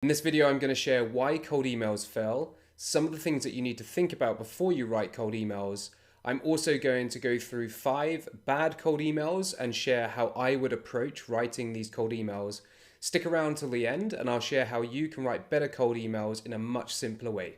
In this video, I'm going to share why cold emails fail, some of the things that you need to think about before you write cold emails. I'm also going to go through 5 bad cold emails and share how I would approach writing these cold emails. Stick around till the end and I'll share how you can write better cold emails in a much simpler way.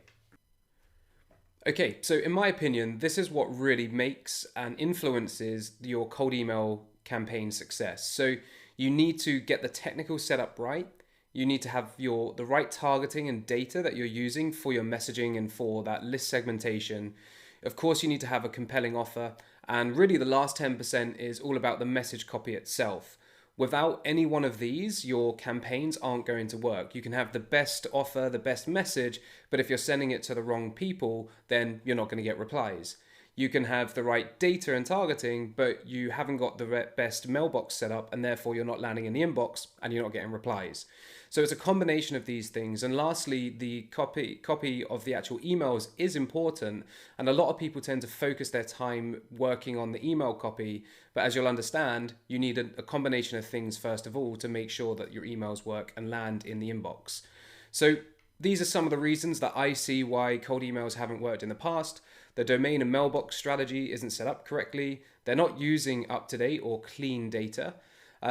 Okay, so in my opinion, this is what really makes and influences your cold email campaign success. So you need to get the technical setup right. You need to have the right targeting and data that you're using for your messaging and for that list segmentation. Of course, you need to have a compelling offer. And really the last 10% is all about the message copy itself. Without any one of these, your campaigns aren't going to work. You can have the best offer, the best message, but if you're sending it to the wrong people, then you're not going to get replies. You can have the right data and targeting, but you haven't got the best mailbox set up, and therefore you're not landing in the inbox and you're not getting replies. So it's a combination of these things. And lastly, the copy of the actual emails is important. And a lot of people tend to focus their time working on the email copy. But as you'll understand, you need a combination of things first of all to make sure that your emails work and land in the inbox. So these are some of the reasons that I see why cold emails haven't worked in the past. The domain and mailbox strategy isn't set up correctly. They're not using up-to-date or clean data.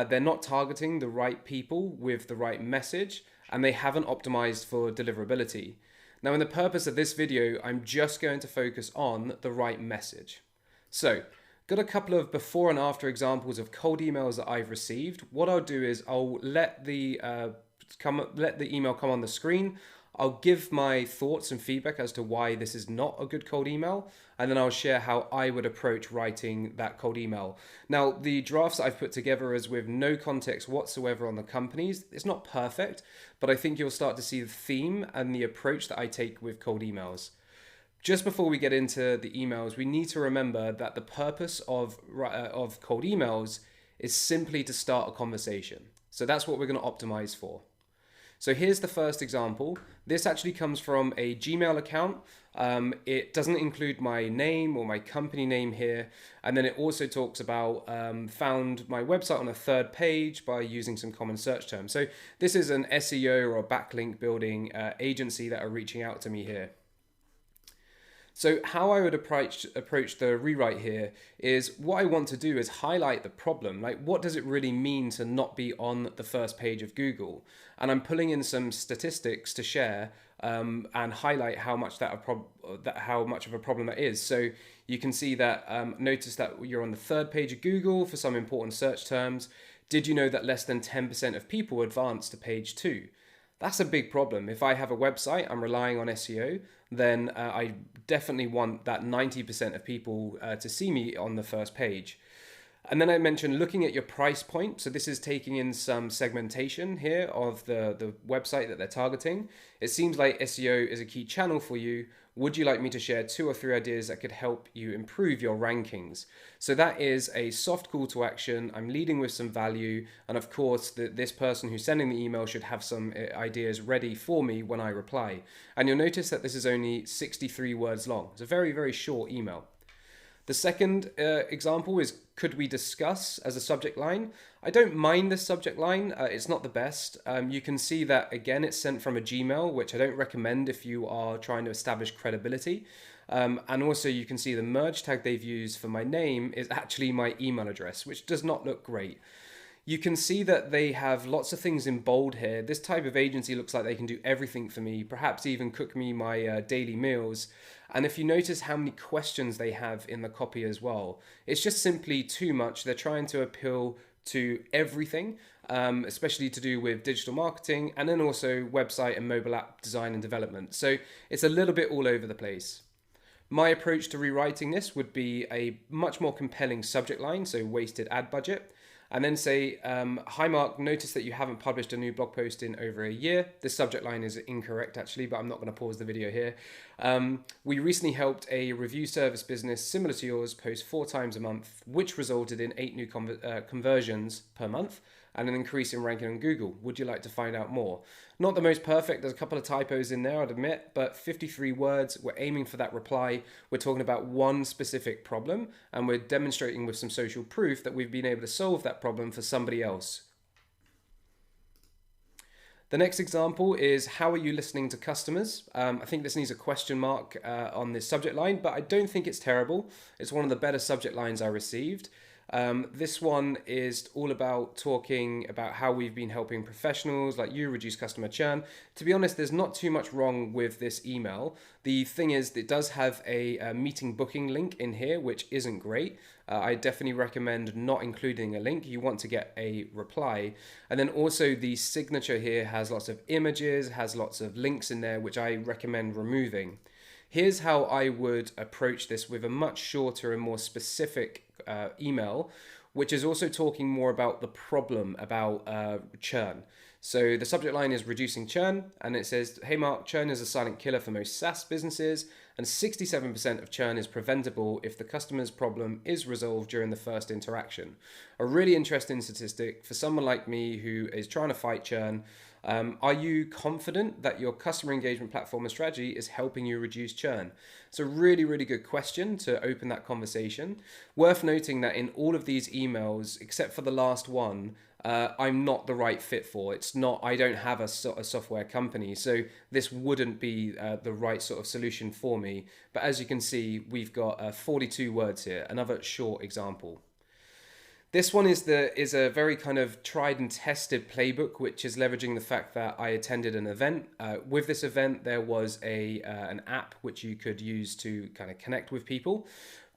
They're not targeting the right people with the right message, and they haven't optimized for deliverability. Now, in the purpose of this video, I'm just going to focus on the right message. So, got a couple of before and after examples of cold emails that I've received. What I'll do is I'll let the email come on the screen. I'll give my thoughts and feedback as to why this is not a good cold email, and then I'll share how I would approach writing that cold email. Now, the drafts I've put together is with no context whatsoever on the companies. It's not perfect, but I think you'll start to see the theme and the approach that I take with cold emails. Just before we get into the emails, we need to remember that the purpose of cold emails is simply to start a conversation. So that's what we're going to optimize for. So here's the first example. This actually comes from a Gmail account. It doesn't include my name or my company name here. And then it also talks about found my website on a third page by using some common search terms. So this is an SEO or backlink building agency that are reaching out to me here. So how I would approach the rewrite here is what I want to do is highlight the problem. Like, what does it really mean to not be on the first page of Google? And I'm pulling in some statistics to share and highlight how much of a problem that is. So you can see that notice that you're on the third page of Google for some important search terms. Did you know that less than 10% of people advance to page 2? That's a big problem. If I have a website, I'm relying on SEO, then I definitely want that 90% of people to see me on the first page. And then I mentioned looking at your price point. So this is taking in some segmentation here of the website that they're targeting. It seems like SEO is a key channel for you. Would you like me to share 2 or 3 ideas that could help you improve your rankings? So that is a soft call to action. I'm leading with some value. And of course, this person who's sending the email should have some ideas ready for me when I reply. And you'll notice that this is only 63 words long. It's a very, very short email. The second example is, could we discuss as a subject line? I don't mind this subject line. It's not the best. You can see that, again, it's sent from a Gmail, which I don't recommend if you are trying to establish credibility. And also you can see the merge tag they've used for my name is actually my email address, which does not look great. You can see that they have lots of things in bold here. This type of agency looks like they can do everything for me, perhaps even cook me my daily meals. And if you notice how many questions they have in the copy as well, it's just simply too much. They're trying to appeal to everything, especially to do with digital marketing and then also website and mobile app design and development. So it's a little bit all over the place. My approach to rewriting this would be a much more compelling subject line, so wasted ad budget. And then say, hi Mark, notice that you haven't published a new blog post in over a year. This subject line is incorrect actually, but I'm not going to pause the video here. We recently helped a review service business similar to yours post 4 times a month, which resulted in 8 new conversions per month and an increase in ranking on Google. Would you like to find out more? Not the most perfect, there's a couple of typos in there, I'd admit, but 53 words, we're aiming for that reply. We're talking about one specific problem, and we're demonstrating with some social proof that we've been able to solve that problem for somebody else. The next example is, how are you listening to customers? I think this needs a question mark on this subject line, but I don't think it's terrible. It's one of the better subject lines I received. This one is all about talking about how we've been helping professionals like you reduce customer churn. To be honest, there's not too much wrong with this email. The thing is, it does have a meeting booking link in here, which isn't great. I definitely recommend not including a link. You want to get a reply. And then also the signature here has lots of images, has lots of links in there, which I recommend removing. Here's how I would approach this with a much shorter and more specific email, which is also talking more about the problem, about churn. So the subject line is reducing churn, and it says, hey Mark, churn is a silent killer for most SaaS businesses, and 67% of churn is preventable if the customer's problem is resolved during the first interaction. A really interesting statistic for someone like me who is trying to fight churn. Are you confident that your customer engagement platform and strategy is helping you reduce churn? It's a really, really good question to open that conversation. Worth noting that in all of these emails, except for the last one, I'm not the right fit for. It's not, I don't have a software company, so this wouldn't be the right sort of solution for me. But as you can see, we've got 42 words here, another short example. This one is a very kind of tried and tested playbook, which is leveraging the fact that I attended an event. With this event, there was an app which you could use to kind of connect with people.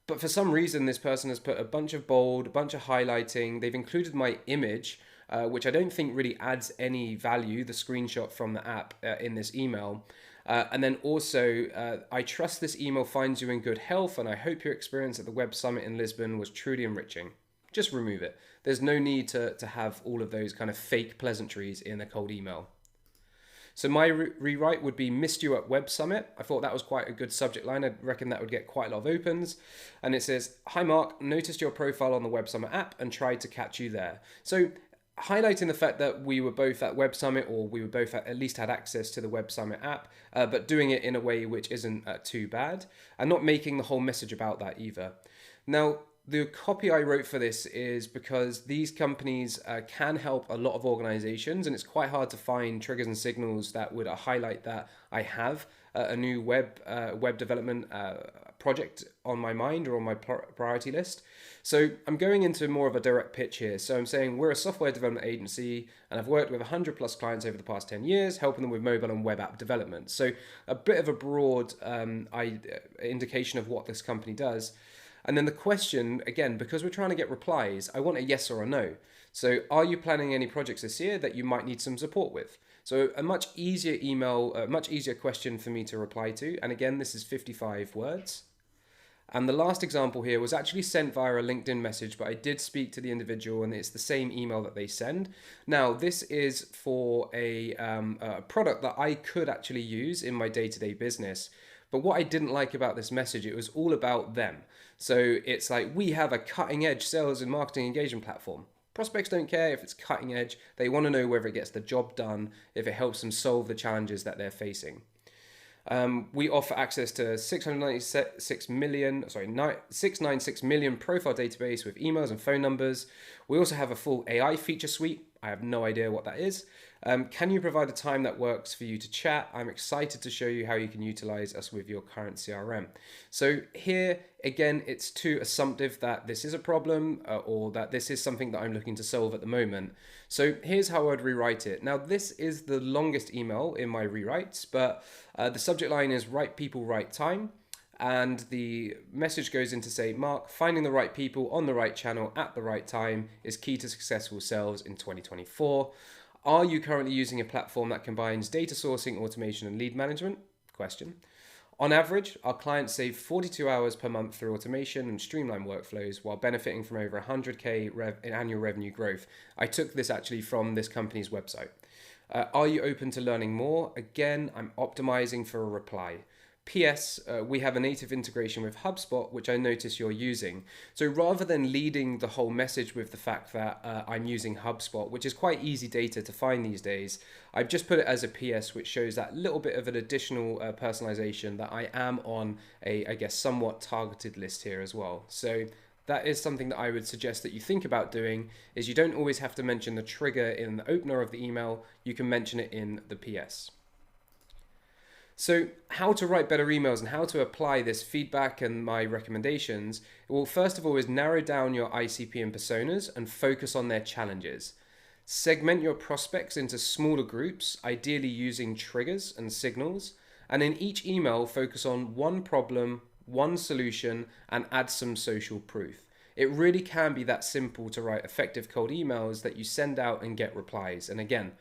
But for some reason, this person has put a bunch of bold, a bunch of highlighting. They've included my image, which I don't think really adds any value, the screenshot from the app in this email. And then also, I trust this email finds you in good health, and I hope your experience at the Web Summit in Lisbon was truly enriching. Just remove it. There's no need to have all of those kind of fake pleasantries in a cold email. So my rewrite would be, missed you at Web Summit. I thought that was quite a good subject line. I reckon that would get quite a lot of opens. And it says, hi Mark, noticed your profile on the Web Summit app and tried to catch you there. So highlighting the fact that we were both at Web Summit, or we were both at least had access to the Web Summit app, but doing it in a way which isn't too bad, and not making the whole message about that either. Now, the copy I wrote for this is because these companies can help a lot of organizations, and it's quite hard to find triggers and signals that would highlight that I have a new web development project on my mind or on my priority list. So I'm going into more of a direct pitch here. So I'm saying we're a software development agency, and I've worked with 100 plus clients over the past 10 years, helping them with mobile and web app development. So a bit of a broad indication of what this company does. And then the question, again, because we're trying to get replies, I want a yes or a no. So are you planning any projects this year that you might need some support with? So a much easier email, a much easier question for me to reply to. And again, this is 55 words. And the last example here was actually sent via a LinkedIn message, but I did speak to the individual, and it's the same email that they send. Now, this is for a product that I could actually use in my day-to-day business. But what I didn't like about this message, it was all about them. So it's like, we have a cutting edge sales and marketing engagement platform. Prospects don't care if it's cutting edge. They want to know whether it gets the job done, if it helps them solve the challenges that they're facing. We offer access to 696 million profile database with emails and phone numbers. We also have a full AI feature suite. I have no idea what that is. Can you provide a time that works for you to chat? I'm excited to show you how you can utilize us with your current CRM. So here, again, it's too assumptive that this is a problem or that this is something that I'm looking to solve at the moment. So here's how I'd rewrite it. Now, this is the longest email in my rewrites, but the subject line is right people, right time. And the message goes in to say, Mark, finding the right people on the right channel at the right time is key to successful sales in 2024. Are you currently using a platform that combines data sourcing, automation, and lead management? Question. On average, our clients save 42 hours per month through automation and streamlined workflows while benefiting from over 100K in annual revenue growth. I took this actually from this company's website. Are you open to learning more? Again, I'm optimizing for a reply. PS, we have a native integration with HubSpot, which I notice you're using. So rather than leading the whole message with the fact that I'm using HubSpot, which is quite easy data to find these days, I've just put it as a PS, which shows that little bit of an additional personalization that I am on a, I guess, somewhat targeted list here as well. So that is something that I would suggest that you think about doing, is you don't always have to mention the trigger in the opener of the email, you can mention it in the PS. So how to write better emails and how to apply this feedback and my recommendations, well, first of all is narrow down your ICP and personas and focus on their challenges. Segment your prospects into smaller groups, ideally using triggers and signals, and in each email focus on one problem, one solution, and add some social proof. It really can be that simple to write effective cold emails that you send out and get replies. And again,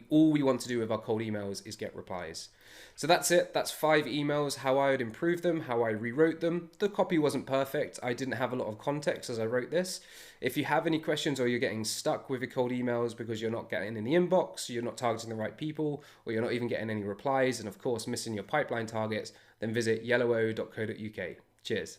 all we want to do with our cold emails is get replies. So that's it. That's 5 emails, how I would improve them, how I rewrote them. The copy wasn't perfect. I didn't have a lot of context as I wrote this. If you have any questions or you're getting stuck with your cold emails because you're not getting in the inbox, you're not targeting the right people, or you're not even getting any replies, and of course missing your pipeline targets, then visit yellowo.co.uk. Cheers.